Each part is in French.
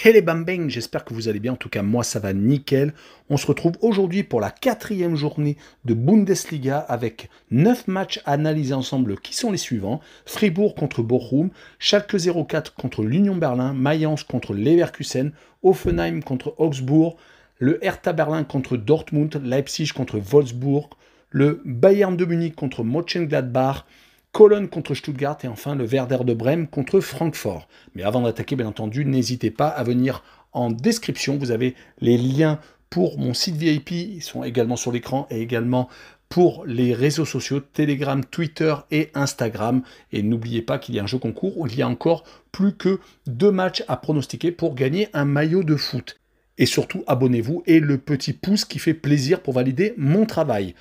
Hey les bambins, j'espère que vous allez bien, en tout cas moi ça va nickel. On se retrouve aujourd'hui pour la 4e journée de Bundesliga avec 9 matchs à analyser ensemble qui sont les suivants. Fribourg contre Bochum, Schalke 04 contre l'Union Berlin, Mayence contre Leverkusen, Hoffenheim contre Augsbourg, le Hertha Berlin contre Dortmund, Leipzig contre Wolfsburg, le Bayern de Munich contre Mönchengladbach, Cologne contre Stuttgart et enfin le Werder de Brême contre Francfort. Mais avant d'attaquer, bien entendu, n'hésitez pas à venir en description. Vous avez les liens pour mon site VIP, ils sont également sur l'écran et également pour les réseaux sociaux, Telegram, Twitter et Instagram. Et n'oubliez pas qu'il y a un jeu concours où il y a encore plus que 2 matchs à pronostiquer pour gagner un maillot de foot. Et surtout, abonnez-vous et le petit pouce qui fait plaisir pour valider mon travail.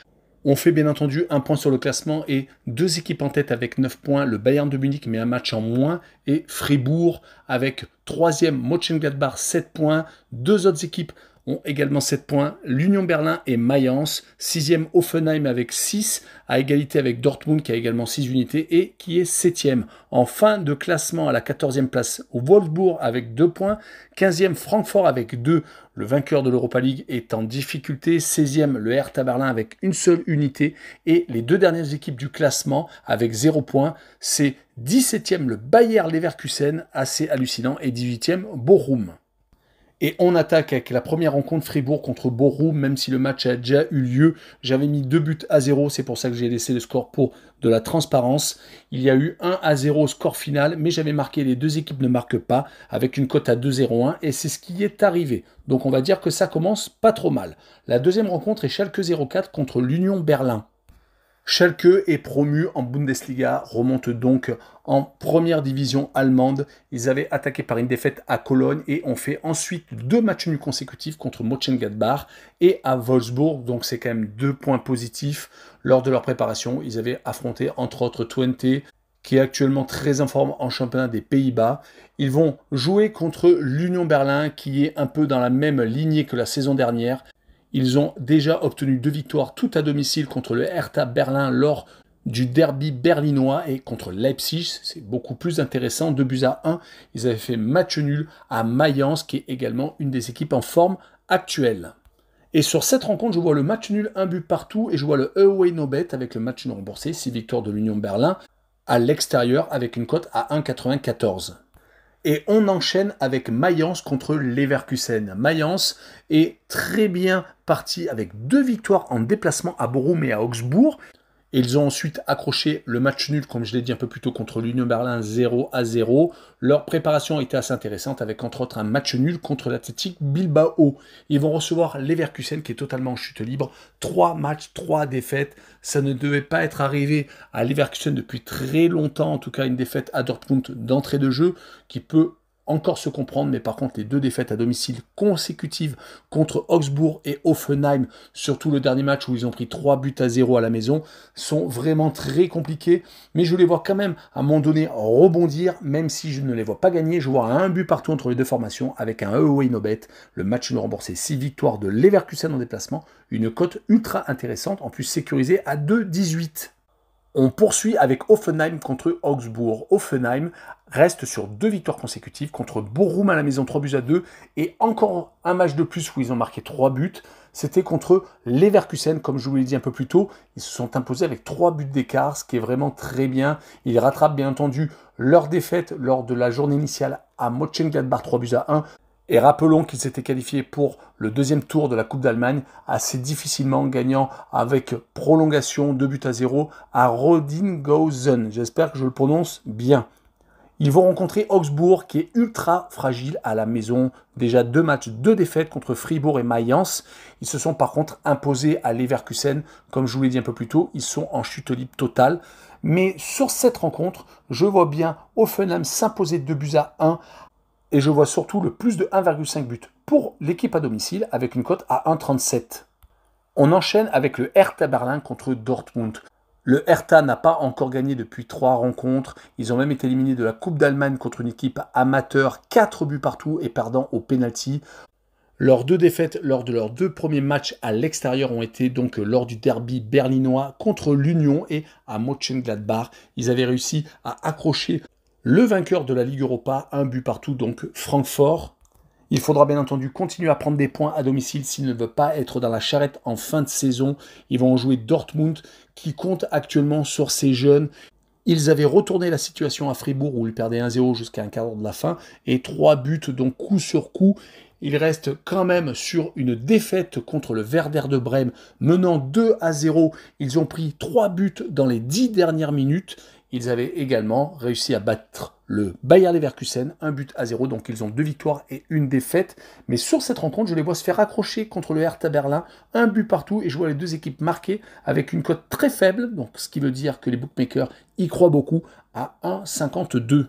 On fait bien entendu un point sur le classement et 2 équipes en tête avec 9 points, le Bayern de Munich mais un match en moins et Fribourg avec 3e Mönchengladbach 7 points, 2 autres équipes ont également 7 points, l'Union Berlin et Mayence, 6e Hoffenheim avec 6, à égalité avec Dortmund qui a également 6 unités et qui est 7e. En fin de classement à la 14e place, Wolfsburg avec 2 points, 15e Francfort avec 2, le vainqueur de l'Europa League est en difficulté, 16e le Hertha Berlin avec une seule unité et les 2 dernières équipes du classement avec 0 points, c'est 17e le Bayer Leverkusen, assez hallucinant, et 18e Bochum. Et on attaque avec la première rencontre Fribourg contre Bochum, même si le match a déjà eu lieu. J'avais mis 2-0, c'est pour ça que j'ai laissé le score pour de la transparence. Il y a eu 1-0 au score final, mais j'avais marqué les 2 équipes ne marquent pas, avec une cote à 2,01, et c'est ce qui est arrivé. Donc on va dire que ça commence pas trop mal. La deuxième rencontre est Schalke 04 contre l'Union Berlin. Schalke est promu en Bundesliga, remonte donc en première division allemande. Ils avaient attaqué par une défaite à Cologne et ont fait ensuite 2 matchs nuls consécutifs contre Mönchengladbach et à Wolfsburg. Donc c'est quand même 2 points positifs. Lors de leur préparation, ils avaient affronté entre autres Twente, qui est actuellement très en forme en championnat des Pays-Bas. Ils vont jouer contre l'Union Berlin, qui est un peu dans la même lignée que la saison dernière. Ils ont déjà obtenu 2 victoires toutes à domicile contre le Hertha Berlin lors du derby berlinois et contre Leipzig. C'est beaucoup plus intéressant, 2-1. Ils avaient fait match nul à Mayence, qui est également une des équipes en forme actuelle. Et sur cette rencontre, je vois le match nul, 1 but partout, et je vois le away no bet avec le match nul remboursé, 6 victoires de l'Union Berlin à l'extérieur avec une cote à 1,94. Et on enchaîne avec Mayence contre Leverkusen. Mayence est très bien parti avec 2 victoires en déplacement à Bochum et à Augsbourg. Et ils ont ensuite accroché le match nul, comme je l'ai dit un peu plus tôt, contre l'Union Berlin 0-0. Leur préparation a été assez intéressante avec entre autres un match nul contre l'Athletic Bilbao. Ils vont recevoir Leverkusen qui est totalement en chute libre. 3 matchs, 3 défaites. Ça ne devait pas être arrivé à Leverkusen depuis très longtemps. En tout cas, une défaite à Dortmund d'entrée de jeu qui peut encore se comprendre, mais par contre les 2 défaites à domicile consécutives contre Augsbourg et Hoffenheim, surtout le dernier match où ils ont pris 3-0 à la maison, sont vraiment très compliqués, mais je les vois quand même à un moment donné rebondir, même si je ne les vois pas gagner. Je vois un but partout entre les 2 formations avec un away no bet, le match nul remboursé, 6 victoires de Leverkusen en déplacement, une cote ultra intéressante, en plus sécurisée à 2,18. On poursuit avec Hoffenheim contre Augsbourg. Hoffenheim reste sur 2 victoires consécutives contre Bochum à la maison 3-2 et encore un match de plus où ils ont marqué 3 buts. C'était contre Leverkusen, comme je vous l'ai dit un peu plus tôt. Ils se sont imposés avec 3 buts d'écart, ce qui est vraiment très bien. Ils rattrapent bien entendu leur défaite lors de la journée initiale à Mönchengladbach 3-1. Et rappelons qu'ils s'étaient qualifiés pour le 2e tour de la Coupe d'Allemagne, assez difficilement, gagnant avec prolongation 2-0 à Rodinghausen. J'espère que je le prononce bien. Ils vont rencontrer Augsbourg, qui est ultra fragile à la maison. Déjà 2 matchs, 2 défaites contre Fribourg et Mayence. Ils se sont par contre imposés à Leverkusen. Comme je vous l'ai dit un peu plus tôt, ils sont en chute libre totale. Mais sur cette rencontre, je vois bien Hoffenheim s'imposer 2-1. Et je vois surtout le plus de 1,5 but pour l'équipe à domicile avec une cote à 1,37. On enchaîne avec le Hertha Berlin contre Dortmund. Le Hertha n'a pas encore gagné depuis 3 rencontres. Ils ont même été éliminés de la Coupe d'Allemagne contre une équipe amateur, 4 buts partout et perdant au pénalty. Leurs deux défaites lors de leurs deux premiers matchs à l'extérieur ont été donc lors du derby berlinois contre l'Union et à Mönchengladbach. Ils avaient réussi à accrocher le vainqueur de la Ligue Europa, un but partout, donc Francfort. Il faudra bien entendu continuer à prendre des points à domicile s'ils ne veulent pas être dans la charrette en fin de saison. Ils vont jouer Dortmund qui compte actuellement sur ses jeunes. Ils avaient retourné la situation à Fribourg où ils perdaient 1-0 jusqu'à un quart d'heure de la fin et 3 buts donc coup sur coup. Ils restent quand même sur une défaite contre le Werder de Brême menant 2-0. Ils ont pris 3 buts dans les 10 dernières minutes. Ils avaient également réussi à battre le Bayer Leverkusen, 1-0, donc ils ont 2 victoires et 1 défaite. Mais sur cette rencontre, je les vois se faire accrocher contre le Hertha Berlin, 1 but partout, et je vois les deux équipes marquées avec une cote très faible, donc ce qui veut dire que les bookmakers y croient beaucoup, à 1,52.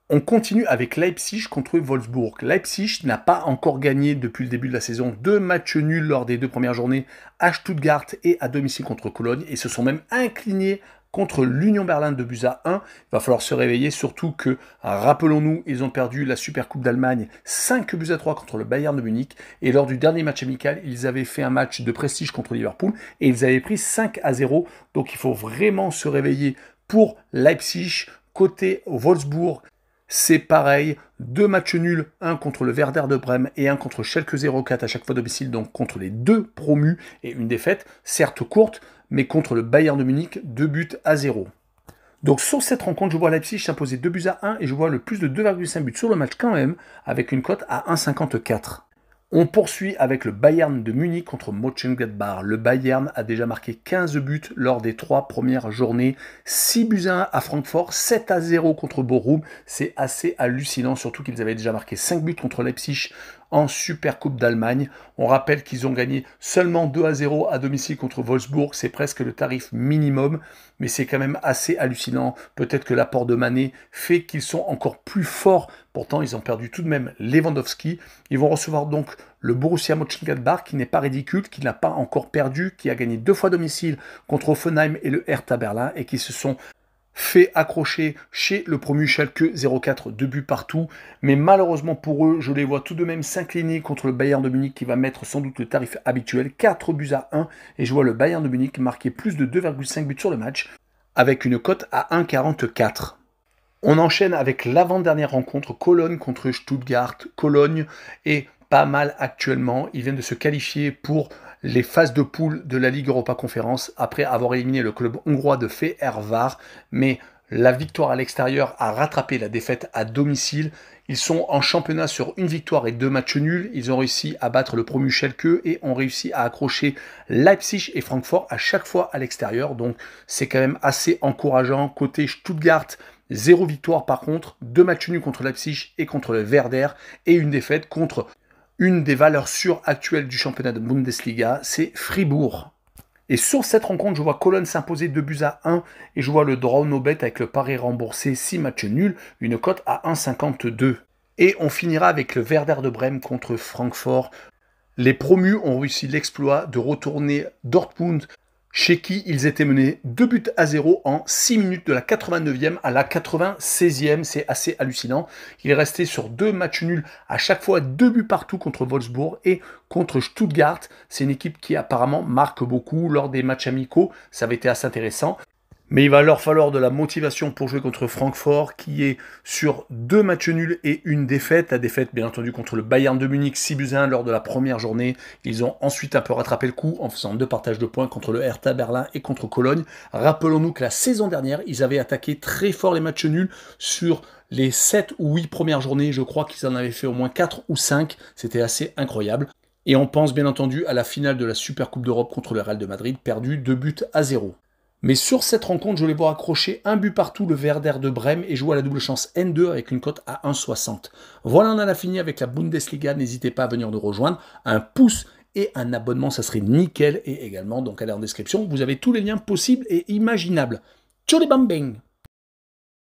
On continue avec Leipzig contre Wolfsburg. Leipzig n'a pas encore gagné depuis le début de la saison, 2 matchs nuls lors des 2 premières journées à Stuttgart et à domicile contre Cologne, et se sont même inclinés contre l'Union Berlin de buts à 1. Il va falloir se réveiller, surtout que, rappelons-nous, ils ont perdu la Supercoupe d'Allemagne 5 buts à 3 contre le Bayern de Munich. Et lors du dernier match amical, ils avaient fait un match de prestige contre Liverpool et ils avaient pris 5-0. Donc il faut vraiment se réveiller pour Leipzig. Côté Wolfsburg, c'est pareil, 2 matchs nuls, un contre le Werder de Brême et un contre Schalke 04 à chaque fois domicile, donc contre les 2 promus, et une défaite, certes courte, mais contre le Bayern de Munich, 2-0. Donc sur cette rencontre, je vois Leipzig s'imposer 2-1 et je vois le plus de 2,5 buts sur le match quand même, avec une cote à 1,54. On poursuit avec le Bayern de Munich contre Mönchengladbach. Le Bayern a déjà marqué 15 buts lors des 3 premières journées. 6-1 à Francfort, 7-0 contre Bochum. C'est assez hallucinant, surtout qu'ils avaient déjà marqué 5 buts contre Leipzig en Supercoupe d'Allemagne. On rappelle qu'ils ont gagné seulement 2-0 à domicile contre Wolfsburg. C'est presque le tarif minimum, mais c'est quand même assez hallucinant. Peut-être que l'apport de Mané fait qu'ils sont encore plus forts. Pourtant, ils ont perdu tout de même Lewandowski. Ils vont recevoir donc le Borussia Mönchengladbach, qui n'est pas ridicule, qui n'a pas encore perdu, qui a gagné 2 fois à domicile contre Hoffenheim et le Hertha Berlin, et qui se sont fait accrocher chez le promu Schalke 04, 2 buts partout. Mais malheureusement pour eux, je les vois tout de même s'incliner contre le Bayern de Munich qui va mettre sans doute le tarif habituel, 4-1. Et je vois le Bayern de Munich marquer plus de 2,5 buts sur le match avec une cote à 1,44. On enchaîne avec l'avant-dernière rencontre, Cologne contre Stuttgart. Cologne est pas mal actuellement. Ils viennent de se qualifier pour les phases de poule de la Ligue Europa Conférence après avoir éliminé le club hongrois de Fehérvár. Mais la victoire à l'extérieur a rattrapé la défaite à domicile. Ils sont en championnat sur 1 victoire et 2 matchs nuls. Ils ont réussi à battre le promu Schalke et ont réussi à accrocher Leipzig et Francfort à chaque fois à l'extérieur. Donc c'est quand même assez encourageant. Côté Stuttgart, 0 victoire par contre, 2 matchs nuls contre Leipzig et contre le Werder et une défaite contre une des valeurs sûres actuelles du championnat de Bundesliga, c'est Fribourg. Et sur cette rencontre, je vois Cologne s'imposer 2-1 et je vois le draw no bet avec le pari remboursé 6 matchs nuls, une cote à 1,52. Et on finira avec le Werder de Brême contre Francfort. Les promus ont réussi l'exploit de retourner Dortmund, chez qui ils étaient menés 2-0 en 6 minutes de la 89e à la 96e. C'est assez hallucinant. Il est resté sur 2 matchs nuls, à chaque fois 2 buts partout contre Wolfsburg et contre Stuttgart. C'est une équipe qui apparemment marque beaucoup lors des matchs amicaux. Ça avait été assez intéressant. Mais il va leur falloir de la motivation pour jouer contre Francfort, qui est sur 2 matchs nuls et une défaite. La défaite, bien entendu, contre le Bayern de Munich, 6-1 lors de la première journée. Ils ont ensuite un peu rattrapé le coup en faisant 2 partages de points contre le Hertha Berlin et contre Cologne. Rappelons-nous que la saison dernière, ils avaient attaqué très fort les matchs nuls sur les 7 ou 8 premières journées. Je crois qu'ils en avaient fait au moins 4 ou 5. C'était assez incroyable. Et on pense bien entendu à la finale de la Supercoupe d'Europe contre le Real de Madrid, perdu 2-0. Mais sur cette rencontre, je les vois accrocher 1 but partout le Werder de Brême et jouer à la double chance N2 avec une cote à 1,60. Voilà, on en a fini avec la Bundesliga. N'hésitez pas à venir nous rejoindre. Un pouce et un abonnement, ça serait nickel. Et également, donc allez en description, vous avez tous les liens possibles et imaginables. Tchou les bambing!